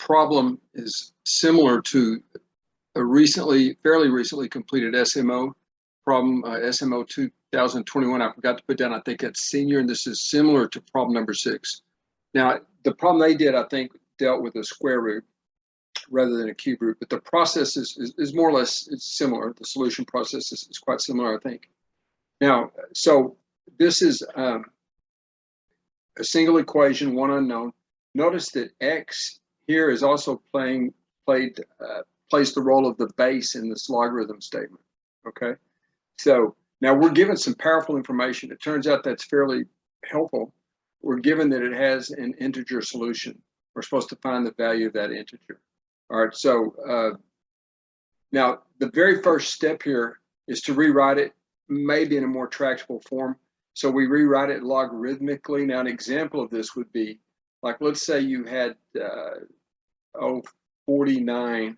problem is similar to a fairly recently completed SMO problem, SMO 2021. I forgot to put down, I think that's senior, and this is similar to problem number 6. Now, the problem they did, I think, dealt with a square root rather than a cube root, but the process is more or less similar. The solution process is quite similar, I think. Now, so this is a single equation, one unknown. Notice that x here is also plays the role of the base in this logarithm statement, okay? So now we're given some powerful information. It turns out that's fairly helpful. We're given that it has an integer solution. We're supposed to find the value of that integer. All right, so now the very first step here is to rewrite it maybe in a more tractable form. So we rewrite it logarithmically. Now an example of this would be, like, let's say you had 49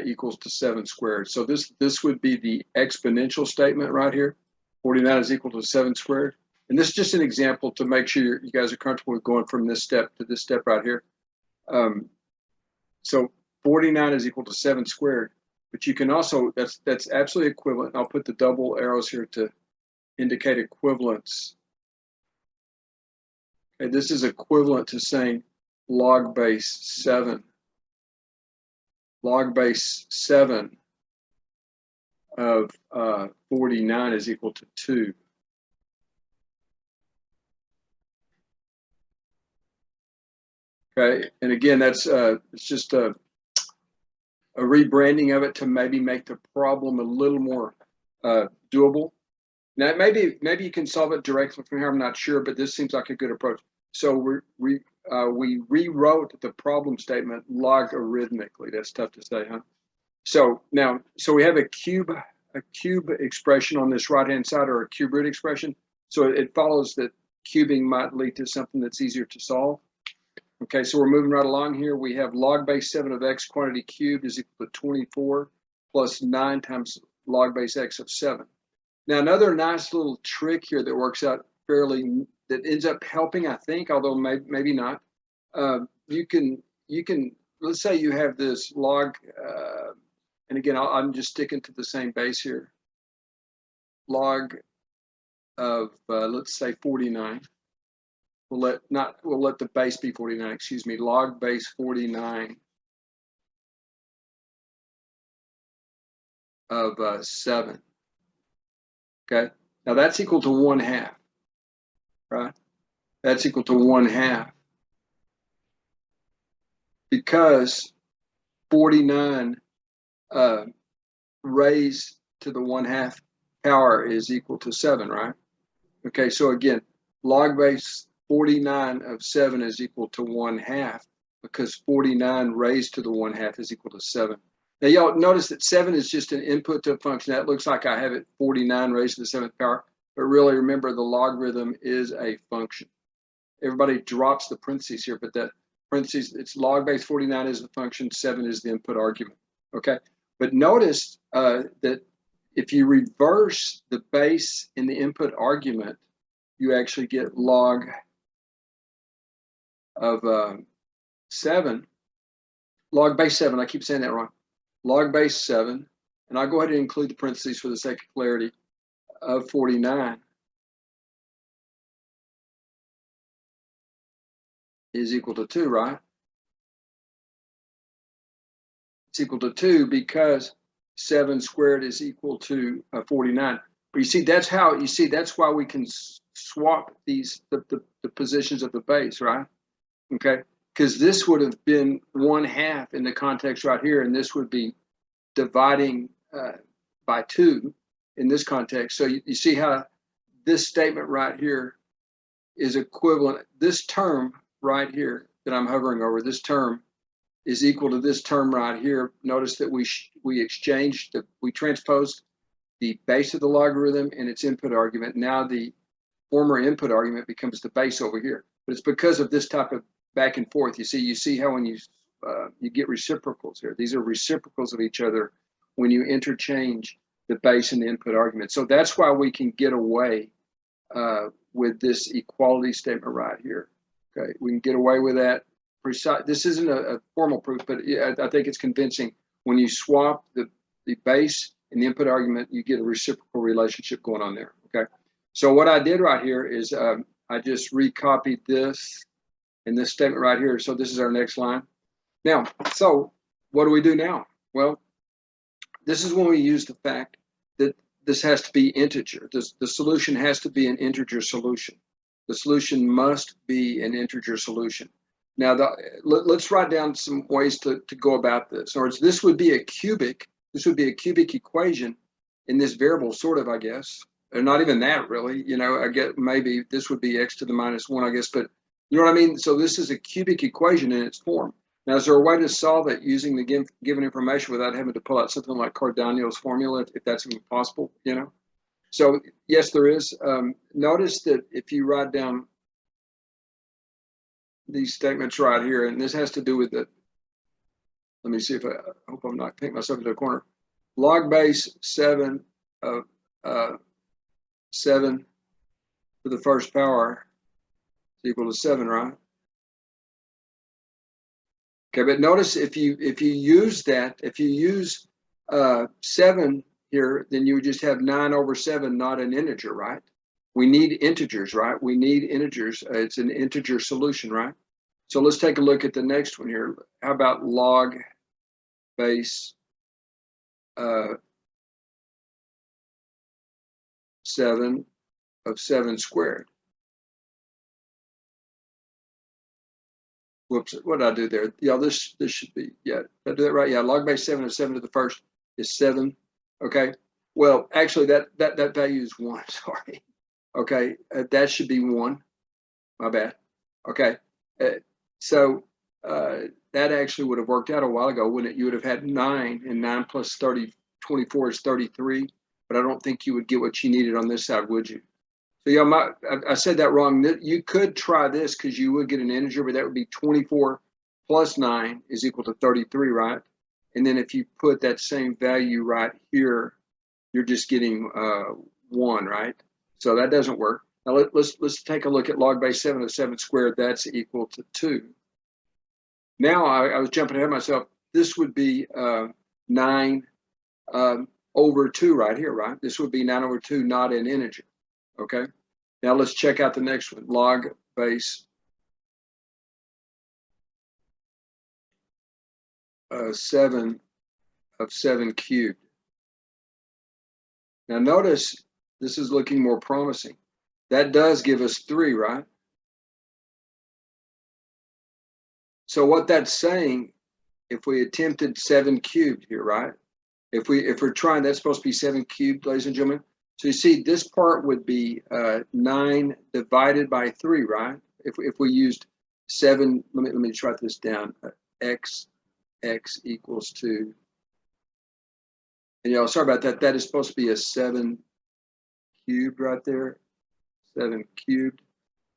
equals to 7 squared. So this would be the exponential statement right here. 49 is equal to 7 squared. And this is just an example to make sure you guys are comfortable with going from this step to this step right here. So 49 is equal to 7 squared. But you can also, that's absolutely equivalent. I'll put the double arrows here to indicate equivalence. Okay, this is equivalent to saying log base 7. Log base 7 of 49 is equal to 2. Okay, and again, that's it's just a rebranding of it to maybe make the problem a little more doable. Now, maybe you can solve it directly from here. I'm not sure, but this seems like a good approach. So we rewrote the problem statement logarithmically. That's tough to say, huh? So now, so we have a cube expression on this right-hand side, or a cube root expression. So it follows that cubing might lead to something that's easier to solve. Okay, so we're moving right along here. We have log base 7 of x quantity cubed is equal to 24 plus 9 times log base x of 7. Now, another nice little trick here that works out fairly, that ends up helping, I think, although maybe not. You can, let's say you have this log, and again, I'm just sticking to the same base here. Log of, let's say 49. We'll let the base be 49, excuse me, log base 49 of 7. Okay, now that's equal to 1/2, right? That's equal to 1/2 because 49 raised to the 1/2 power is equal to 7, right? Okay, so again, log base 49 of 7 is equal to 1/2 because 49 raised to the 1/2 is equal to 7. Now, y'all notice that 7 is just an input to a function. That looks like I have it 49 raised to the 7th power, but really remember the logarithm is a function. Everybody drops the parentheses here, but that parentheses, it's log base 49 is the function, 7 is the input argument, okay? But notice that if you reverse the base in the input argument, you actually get log of 7, log base 7, I keep saying that wrong, log base 7, and I'll go ahead and include the parentheses for the sake of clarity, of 49 is equal to 2, right? It's equal to 2 because 7 squared is equal to 49. But you see, that's why we can swap these, the positions of the base, right? Okay, because this would have been 1/2 in the context right here, and this would be dividing by 2 in this context. So you see how this statement right here is equivalent. This term right here that I'm hovering over, this term is equal to this term right here. Notice that we transposed the base of the logarithm and its input argument. Now the former input argument becomes the base over here. But it's because of this type of back and forth. You see how when you get reciprocals here. These are reciprocals of each other when you interchange the base and the input argument. So that's why we can get away with this equality statement right here. Okay, we can get away with that precise. This isn't a formal proof, but I think it's convincing. When you swap the base and the input argument, you get a reciprocal relationship going on there. Okay. So what I did right here is I just recopied this and this statement right here. So this is our next line. Now, so what do we do now? Well, this is when we use the fact that this has to be integer. The solution has to be an integer solution. The solution must be an integer solution. Now, let's write down some ways to go about this. Or this would be a cubic. This would be a cubic equation in this variable, sort of, I guess. Or not even that, really. You know, I get maybe this would be x to the minus 1, I guess. But you know what I mean? So this is a cubic equation in its form. Now, is there a way to solve it using the given information without having to pull out something like Cardano's formula, if that's even possible, you know? So, yes, there is. Notice that if you write down these statements right here, and this has to do with the, let me see if I hope I'm not painting myself into a corner. Log base 7 of 7 to the first power is equal to 7, right? Okay, but notice if you use that, if you use 7 here, then you would just have 9 over 7, not an integer, right? We need integers, right? We need integers. It's an integer solution, right? So let's take a look at the next one here. How about log base 7 of 7 squared? Whoops, what did I do there? Yeah, this should be, yeah, did I do that right? Yeah, log base 7 of 7 to the first is 7. Okay, well, actually that value is 1, sorry. Okay, that should be 1, my bad. Okay, so that actually would have worked out a while ago, wouldn't it? You would have had 9, and 9 plus 24 is 33, but I don't think you would get what you needed on this side, would you? So yeah, I said that wrong. You could try this because you would get an integer, but that would be 24 plus 9 is equal to 33, right? And then if you put that same value right here, you're just getting 1, right? So that doesn't work. Now let's take a look at log base 7 of 7 squared. That's equal to 2. Now I was jumping ahead of myself. This would be 9 over 2 right here, right? This would be 9 over 2, not an integer. Okay, now let's check out the next one. Log base 7 of 7 cubed. Now notice this is looking more promising. That does give us 3, right? So what that's saying, if we attempted 7 cubed here, right? If we're trying, that's supposed to be 7 cubed, ladies and gentlemen. So you see, this part would be 9 divided by 3, right? If we used 7, let me just write this down. X equals to, and y'all, sorry about that. That is supposed to be a 7 cubed right there. 7 cubed.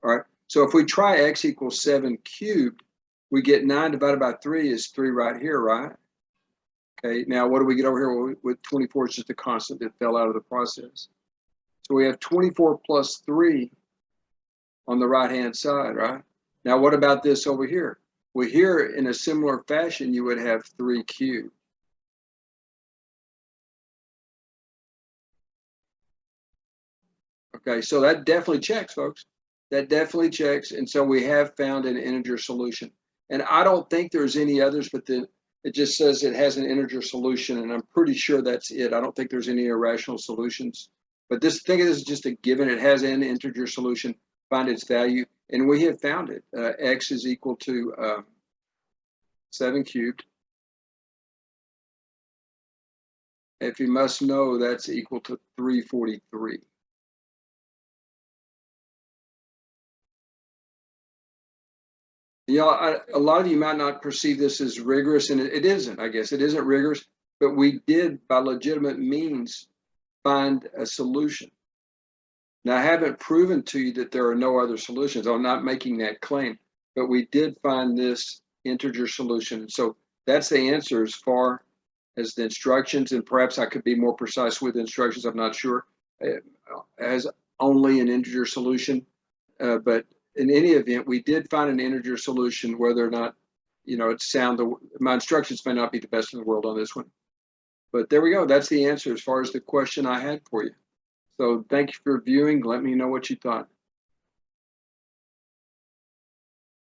All right. So if we try x equals 7 cubed, we get 9 divided by 3 is 3 right here, right? Okay, now what do we get over here with 24? It's just a constant that fell out of the process. So we have 24 plus 3 on the right-hand side, right? Now what about this over here? Well, here in a similar fashion, you would have 3 cubed. Okay, so that definitely checks, folks. That definitely checks. And so we have found an integer solution. And I don't think there's any others, but then it just says it has an integer solution, and I'm pretty sure that's it. I don't think there's any irrational solutions. But think of this as just a given. It has an integer solution, find its value, and we have found it. X is equal to 7 cubed. If you must know, that's equal to 343. You know, a lot of you might not perceive this as rigorous, and it isn't, I guess. It isn't rigorous, but we did, by legitimate means, find a solution. Now, I haven't proven to you that there are no other solutions. I'm not making that claim, but we did find this integer solution. So that's the answer as far as the instructions, and perhaps I could be more precise with the instructions, I'm not sure, as only an integer solution, but in any event, we did find an integer solution, whether or not, it's sound. My instructions may not be the best in the world on this one. But there we go. That's the answer as far as the question I had for you. So thank you for viewing. Let me know what you thought.